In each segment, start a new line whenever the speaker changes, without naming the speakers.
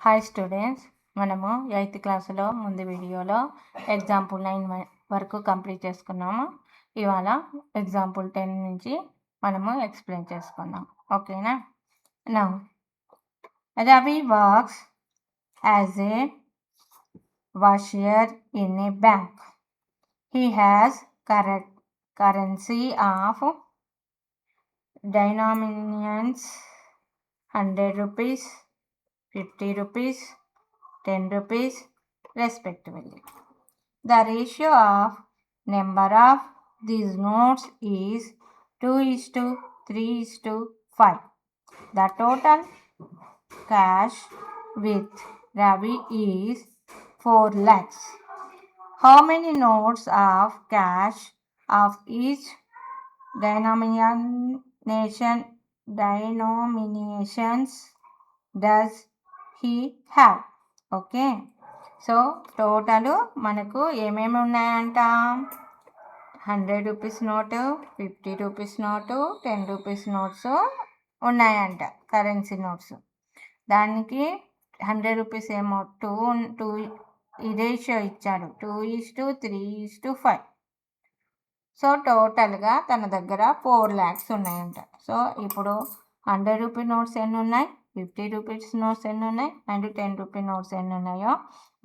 Hi students, మనము 8th క్లాసులో ముందు వీడియోలో ఎగ్జాంపుల్ 9 వరకు కంప్లీట్ చేసుకున్నాము. ఇవాళ ఎగ్జాంపుల్ 10 నుంచి మనము ఎక్స్ప్లెయిన్ చేసుకుందాం. ఓకేనా? Now Ravi works as a cashier in a bank. He has currency of denominations 100 rupees, 50 rupees, 10 rupees respectively. The ratio of number of these notes is 2:3:5. The total cash with Ravi is 4 lakhs. How many notes of cash of each denominations does he have? Okay, so total మనకు ఏమేమి ఉన్నాయంట? 100 rupees note, 50 rupees note, 10 rupees notes ఉన్నాయంట, currency notes. దానికి 100 rupees ఏమో two ఈ ratio ఇచ్చాడు, 2:3:5. So టోటల్గా తన దగ్గర 4 lakhs ఉన్నాయంట. సో ఇప్పుడు 100 రూపీ నోట్స్ ఎన్ని ఉన్నాయి, 50 రూపీస్ నోట్స్ ఎన్ని ఉన్నాయి, అండ్ 10 రూపీ నోట్స్ ఎన్ని ఉన్నాయో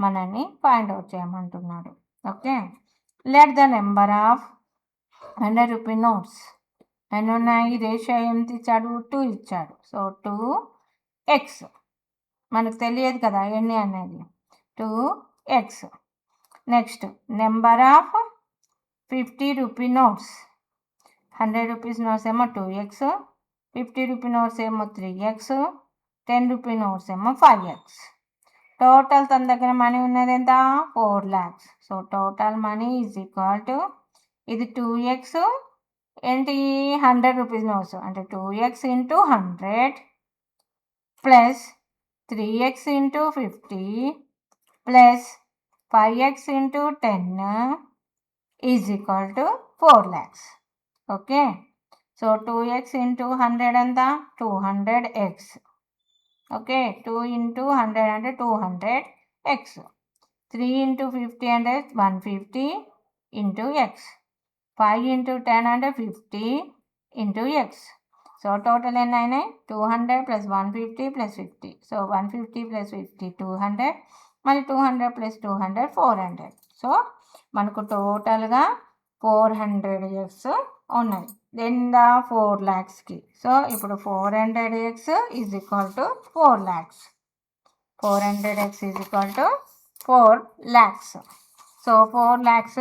మనల్ని ఫైండ్ అవుట్ చేయమంటున్నాడు. Okay, let the number of 100 rupee notes ఎన్ని ఉన్నాయి, రేషియో ఎంత ఇచ్చాడు, 2 ఇచ్చాడు. సో 2x, మనకు తెలియదు కదా ఎన్ని అనేది, 2x. Next number of 50 rupee notes, 100 rupees notes ఏమో 2x, 50 రూపీ నోట్స్ ఏమో 3x, 10 రూపీ నోట్స్ ఏమో 5x. టోటల్ తన దగ్గర మనీ ఉన్నది ఎంత, 4 lakhs. So total money is equal to, ఇది 2x ఏంటి, 100 రూపీస్ నోట్స్ అంటే 2x into 100 plus 3x into 50 plus 5x into 10 is equal to 4 lakhs. Okay, so 2x into 100 ఎంత, 200x. Okay, 2 into 100 అంటే 200x, 3 into 50 అంటే 150 into X, 5 into 10 అంటే 50 into X. So total ఎన్ని అయినాయి, 200 plus 150 plus 50. So 150 plus 50 200, మళ్ళీ 200 plus 200 400. So మనకు టోటల్గా 400x ఉన్నాయి దెన్ ద 4 lakhsకి. సో ఇప్పుడు 400x is equal to 4 lakhs. 400x is equal to 4 lakhs. So 4 lakhs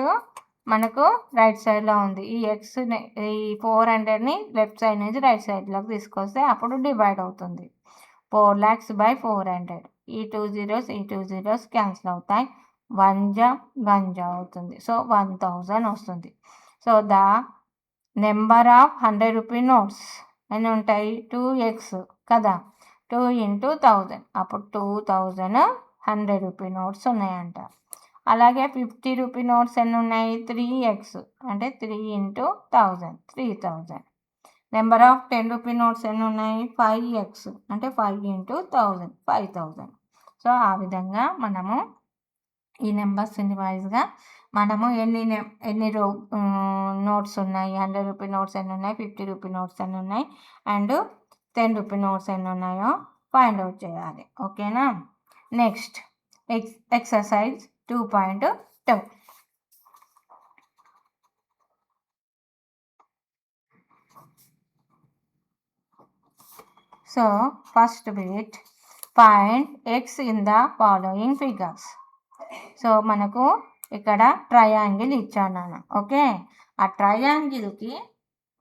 మనకు రైట్ సైడ్లో ఉంది. ఈ ఎక్స్, ఈ 400ని లెఫ్ట్ సైడ్ నుంచి రైట్ సైడ్లోకి తీసుకొస్తే అప్పుడు డివైడ్ అవుతుంది. 4 lakhs బై 400. ఈ 2 zeros ఈ 2 zeros క్యాన్సిల్ అవుతాయి, 1 జా అవుతుంది. సో 1000 వస్తుంది. So the number of 100 rupee notes ఎన్ని ఉంటాయి, 2x కదా, 2 ఇంటూ 1000 అప్పుడు 2000 100 రూపీ నోట్స్ ఉన్నాయంట. అలాగే 50 రూపీ నోట్స్ ఎన్ని ఉన్నాయి, 3x అంటే 3 into 1000 3000. Number of 10 rupee notes ఎన్ని ఉన్నాయి, 5x అంటే 5 ఇంటూ 1000 5000. సో ఆ విధంగా మనము ఈ నెంబర్స్ వైజ్గా మనము ఎన్ని నోట్స్ ఉన్నాయి, 100 రూపీ నోట్స్ ఎన్ని ఉన్నాయి, 50 రూపీ నోట్స్ ఎన్ని ఉన్నాయి, అండ్ 10 రూపీ నోట్స్ ఎన్ని ఉన్నాయో ఫైండ్ అవుట్ చేయాలి. ఓకేనా? Next exercise 2.2. So first bit, find x in the following figures. So మనకు ఇక్కడ ట్రయాంగిల్ ఇచ్చాను. ఓకే, ఆ ట్రయాంగిల్కి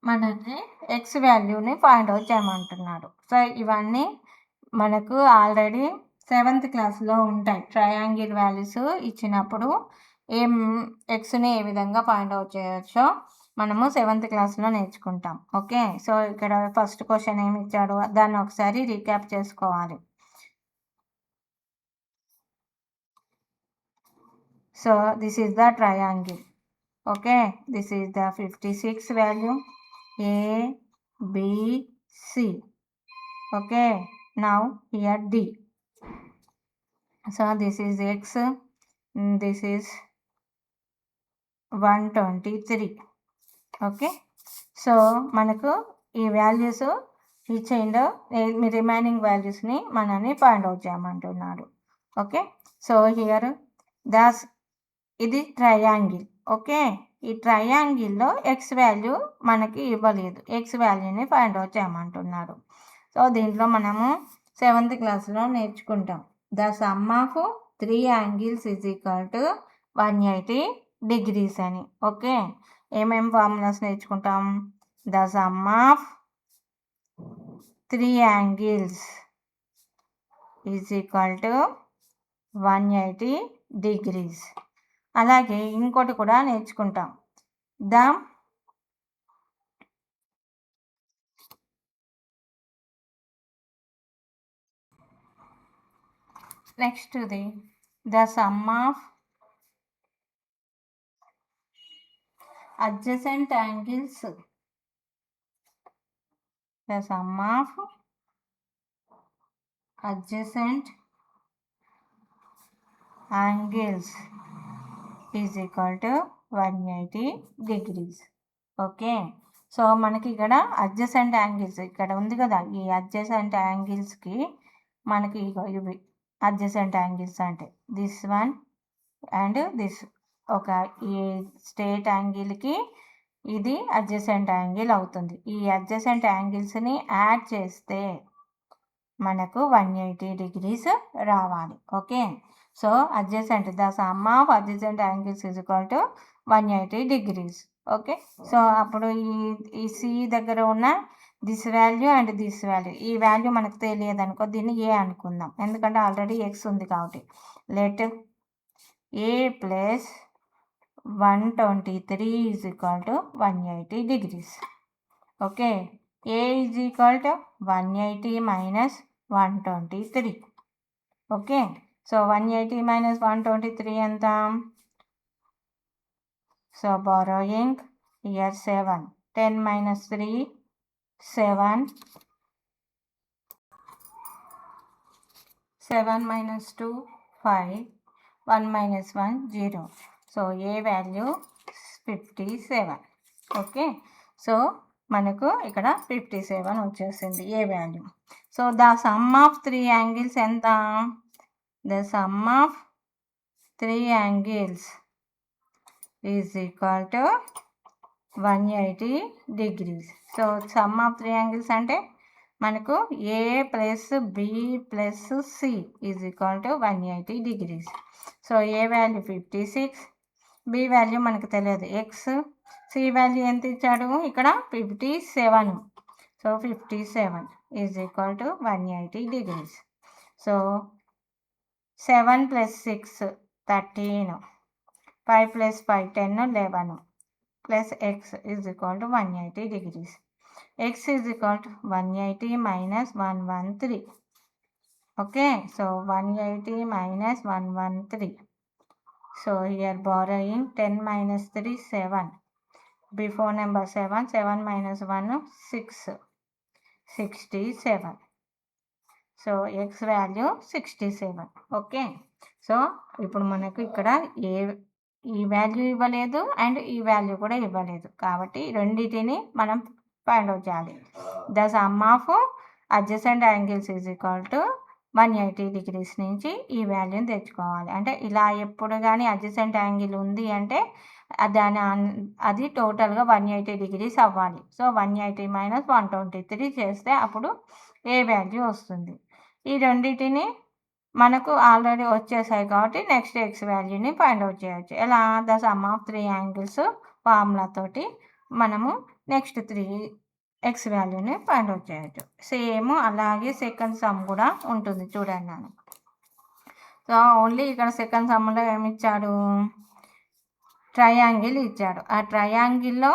మనకి ఎక్స్ వాల్యూని ఫైండ్ అవుట్ చేయమంటున్నాడు. సో ఇవన్నీ మనకు ఆల్రెడీ 7th క్లాస్లో ఉంటాయి. ట్రయాంగిల్ వాల్యూస్ ఇచ్చినప్పుడు ఎక్స్ని ఏ విధంగా ఫైండ్ అవుట్ చేయొచ్చో మనము 7th క్లాస్లో నేర్చుకుంటాం. ఓకే, సో ఇక్కడ ఫస్ట్ క్వశ్చన్ ఏమి ఇచ్చాడు దాన్ని ఒకసారి రీక్యాప్ చేసుకోవాలి. So this is the triangle. Okay, this is the 56 value, A, B, C. Okay, now here D. So this is x, this is 123. Okay, so మనకు ఈ వాల్యూస్ ఇచ్చేయండు, మీ రిమైనింగ్ వాల్యూస్ని మనల్ని పాయింట్ అవుట్ చేయమంటున్నాడు. ఓకే, సో హియర్ దాస్ ఇది triangle. Okay, ఈ ట్రయాంగిల్లో X value మనకి ఇవ్వలేదు, ఎక్స్ వాల్యూని ఫైండ్ అవుట్ చేయమంటున్నాడు. సో దీంట్లో మనము 7th క్లాస్లో నేర్చుకుంటాం the sum of 3 angles is equal to 180 degrees అని. ఓకే, ఏమేమి ఫార్ములాస్ నేర్చుకుంటాం? The sum of 3 angles is equal to 180 degrees. అలాగే ఇంకోటి కూడా నేర్చుకుంటాం, the next the sum of adjacent angles, the sum of adjacent angles is equal to 180 degrees. Okay, so మనకి ఇక్కడ adjacent angles ఇక్కడ ఉంది కదా, ఈ అడ్జసెంట్ యాంగిల్స్కి మనకి ఇవి అడ్జసెంట్ యాంగిల్స్ అంటే దిస్ వన్ అండ్ దిస్, ఒక ఈ స్ట్రేట్ యాంగిల్కి ఇది అడ్జసెంట్ యాంగిల్ అవుతుంది. ఈ అడ్జసెంట్ యాంగిల్స్ని యాడ్ చేస్తే మనకు 180 degrees రావాలి. Okay, so adjacent the sum of adjacent angles is equal to 180 degrees. Okay, so అప్పుడు ఈ సి దగ్గర ఉన్న this value and this value, ఈ వాల్యూ మనకు తెలియదు అనుకో, దీన్ని ఏ అనుకుందాం, ఎందుకంటే ఆల్రెడీ ఎక్స్ ఉంది కాబట్టి. Let A plus 123 is equal to 180 degrees. Okay, A is equal to 180 minus 123. Okay, so 180 minus 123 enta? So borrowing here 7, 10 minus 3, 7, 7 minus 2, 5, 1 minus 1, 0. So A value 57. Okay, so మనకు ఇక్కడ 57 వచ్చేసింది A value. So the sum of 3 angles ఎంత? The sum of 3 angles is equal to 180 degrees. So sum of 3 angles అంటే మనకు A plus B plus C is equal to 180 degrees. So A value 56, B value మనకు తెలియదు x, C value ఎంత ఇచ్చాడు ఇక్కడ 57. So 57 is equal to 180 degrees. So 7 + 6 13, 5 + 5 10 11 plus X is equal to 180 degrees. x is equal to 180 minus 113. Okay, so 180 minus 113. So here borrowing 10 minus 3, 7. Before number 7, 7 minus 1, 6. 67. So x value 67. Okay, so ఇప్పుడు మనకు ఇక్కడ ఈ value ఇవ్వలేదు and ఈ value కూడా ఇవ్వలేదు, కాబట్టి రెండింటిని మనం ఫైండ్ అవుట్ చేయాలి. The sum of adjacent angles is equal to 180 degrees నుంచి ఈ వాల్యూని తెచ్చుకోవాలి. అంటే ఇలా ఎప్పుడు కానీ అడ్జసెంట్ యాంగిల్ ఉంది అంటే అది టోటల్గా 180 degrees అవ్వాలి. సో 180 minus 123 చేస్తే అప్పుడు ఏ వాల్యూ వస్తుంది. ఈ రెండింటిని మనకు ఆల్రెడీ వచ్చేసాయి కాబట్టి నెక్స్ట్ ఎక్స్ వాల్యూని ఫైండ్ అవుట్ చేయొచ్చు. ఎలా? ద సమ్ ఆఫ్ 3 యాంగిల్స్ ఫార్ములాతోటి మనము నెక్స్ట్ 3 ఎక్స్ వాల్యూని ఫైండ్ అవుట్ చేయొచ్చు. సేమ్ అలాగే సెకండ్ సమ్ కూడా ఉంటుంది, చూడండి నేను. సో ఓన్లీ ఇక్కడ సెకండ్ సమ్లో ఏమి ఇచ్చాడు? ట్రయాంగిల్ ఇచ్చాడు. ఆ ట్రయాంగిల్లో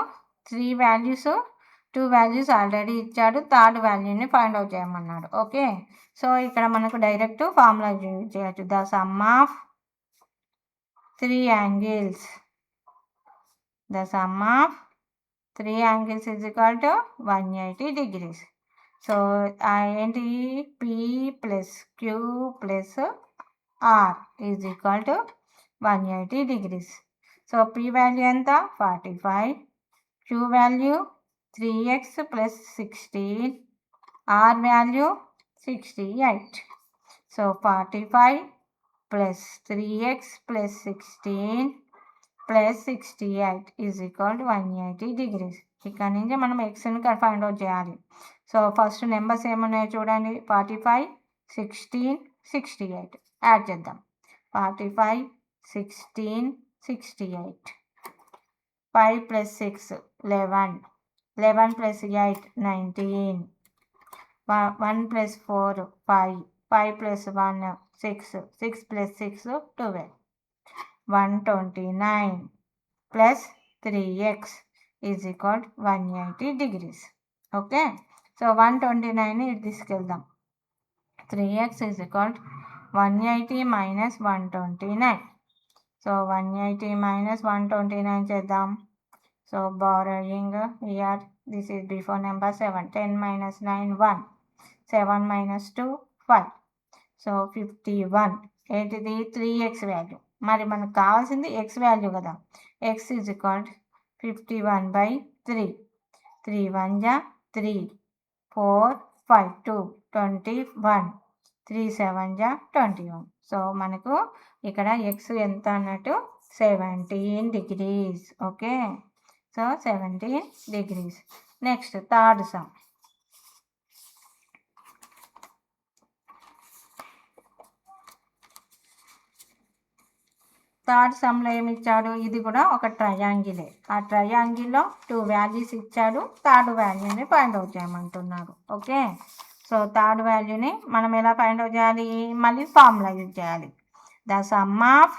3 వాల్యూస్, 2 వాల్యూస్ ఆల్రెడీ ఇచ్చాడు, థర్డ్ వాల్యూని ఫైండ్ అవుట్ చేయమన్నాడు. ఓకే, సో ఇక్కడ మనకు డైరెక్ట్ ఫార్ములా యూజ్ చేయొచ్చు. The sum of 3 angles, the sum of 3 angles is equal to 180 degrees. So ఏంటి? P plus Q plus R is equal to 180 degrees. So P value ఎంత 45, Q value 3x plus 16, R value 68. So 45 plus 3x plus 16 plus 68 is equal to 180 degrees. ఇక్కడ నుంచి మనం ఎక్స్ని find out చేయాలి. So first numbers ఏమున్నాయో చూడండి, 45, 16, 68 add చేద్దాం. 45, 16, 68. 5 plus 6, 11. 11 plus 8, 19. 1 plus 4, 5. 5 plus 1, 6. 6 plus 6, 12. 129 plus 3x is equal to 180 degrees. Okay. So 129 ఇది తీసుకెళ్దాం. 3x is equal to 180 minus 129. So 180 minus 129 చేద్దాం. So borrowing here, this is before number 7. 10 minus 9, 1. 7 minus 2, 5. So 51. ఏంటిది 3x value. మరి మనకు కావాల్సింది x value కదా. x is equal to 51 by 3. 3 1 ja 3. 4 5 2 21. 3 7 ja 21. So మనకు ఇక్కడ x ఎంత అన్నట్టు 17 degrees. Okay. So 17 degrees. Next third sum. Third సమ్లో ఏమి ఇచ్చాడు, ఇది కూడా ఒక ట్రయాంగిలే. ఆ ట్రయాంగిల్లో 2 వాల్యూస్ ఇచ్చాడు. థర్డ్ వాల్యూని ఫైండ్ అవుట్ చేయమంటున్నాడు. ఓకే. సో థర్డ్ వాల్యూని మనం ఎలా ఫైండ్ అవుట్ చేయాలి, మళ్ళీ ఫార్ములా యూజ్ చేయాలి. The sum of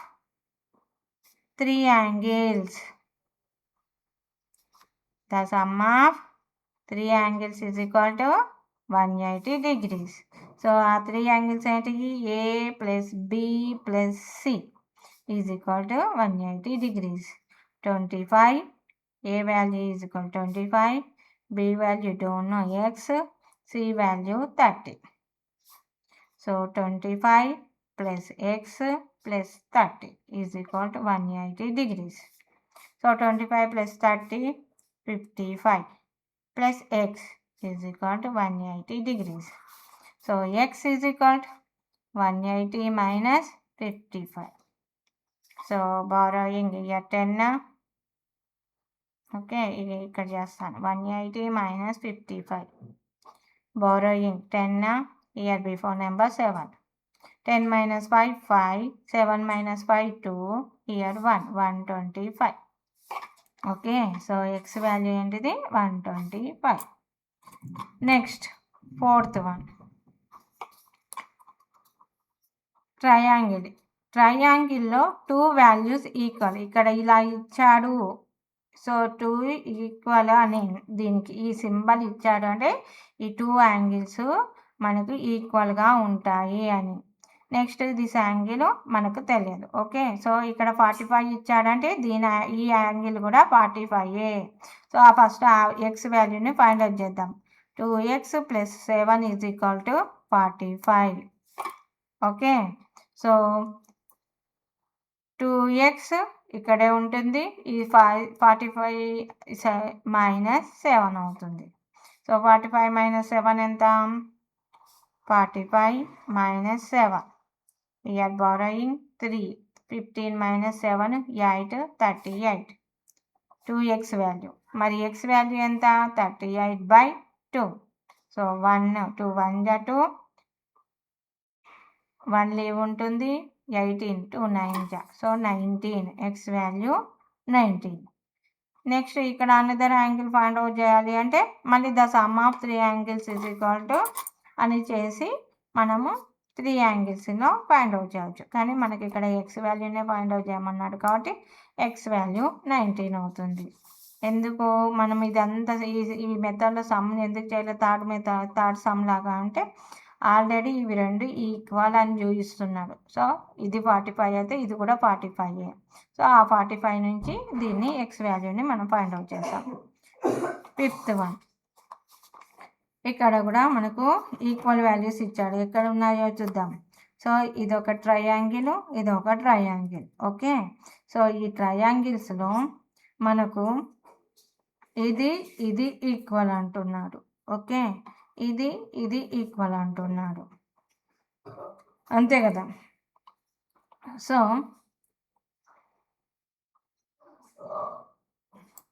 3 angles, the sum of 3 angles is equal to 180 degrees. So ఆ 3 యాంగిల్స్ ఏంటి, A plus B plus C is equal to 180 degrees. 25, A value is equal to 25, B value don't know, X, C value 30. So 25 plus X plus 30 is equal to 180 degrees. So 25 plus 30, 55 plus X is equal to 180 degrees. So X is equal to 180 minus 55. So borrowing ఇక 10. Okay, ఇక్కడ చేస్తాను. 180 minus 55. Borrowing 10 here before number 7. 10 minus 5 5. 7 minus 5 2. Here 1 125. Okay. So x value ఏంటిది 125. Next fourth one, triangle. ట్రయాంగిల్లో 2 values equal. ఇక్కడ ఇలా ఇచ్చాడు. So 2 equal అని దీనికి ఈ సింబల్ ఇచ్చాడు అంటే ఈ 2 యాంగిల్స్ మనకు ఈక్వల్గా ఉంటాయి అని. నెక్స్ట్ దిస్ యాంగిల్ మనకు తెలియదు. ఓకే. సో ఇక్కడ 45 ఇచ్చాడంటే ఈ యాంగిల్ కూడా 45. సో ఆ ఫస్ట్ ఎక్స్ వాల్యూని ఫైండ్ అవుట్ చేద్దాం. 2x plus 7 is equal to 45. Okay. So 2x ఇక్కడే ఉంటుంది. ఈ 45 మైనస్ 7 అవుతుంది. సో 45 మైనస్ 7 ఎంత, 45 minus 7. We're borrowing 3. 15 minus 7 8 38. 2x value. మరి x వాల్యూ ఎంత, 38/2. So 1 2 1 ja 2. 1 లీవ్ ఉంటుంది. 18 2 9 ja. So 19. X value 19. Next ఇక్కడ అనదర్ యాంగిల్ ఫైండ్ అవుట్ చేయాలి అంటే మళ్ళీ the sum of 3 angles is equal to అని చేసి మనము 3 యాంగిల్స్లో ఫైండ్ అవుట్ చేయవచ్చు. కానీ మనకి ఇక్కడ ఎక్స్ వాల్యూనే ఫైండ్ అవుట్ చేయమన్నాడు కాబట్టి ఎక్స్ వాల్యూ 19 అవుతుంది. ఎందుకు మనం ఇదంతా ఈ మెథడ్లో సమ్ ఎందుకు చేయలేదు, థర్డ్ సమ్ లాగా అంటే ఆల్రెడీ ఇవి 2 ఈక్వల్ అని చూపిస్తున్నాడు. సో ఇది 45 అయితే ఇది కూడా 45. సో ఆ 45 నుంచి దీన్ని ఎక్స్ వాల్యూని మనం ఫైండ్ అవుట్ చేస్తాం. ఫిఫ్త్ వన్, ఇక్కడ కూడా మనకు ఈక్వల్ వాల్యూస్ ఇచ్చాడు. ఎక్కడ ఉన్నాయో చూద్దాం. సో ఇదొక ట్రయాంగిల్, ఇదొక ట్రయాంగిల్. ఓకే, సో ఈ ట్రయాంగిల్స్లో మనకు ఇది ఇది ఈక్వల్ అంటున్నాడు. ఓకే, ఇది ఇది ఈక్వల్ అంటున్నాడు, అంతే కదా. సో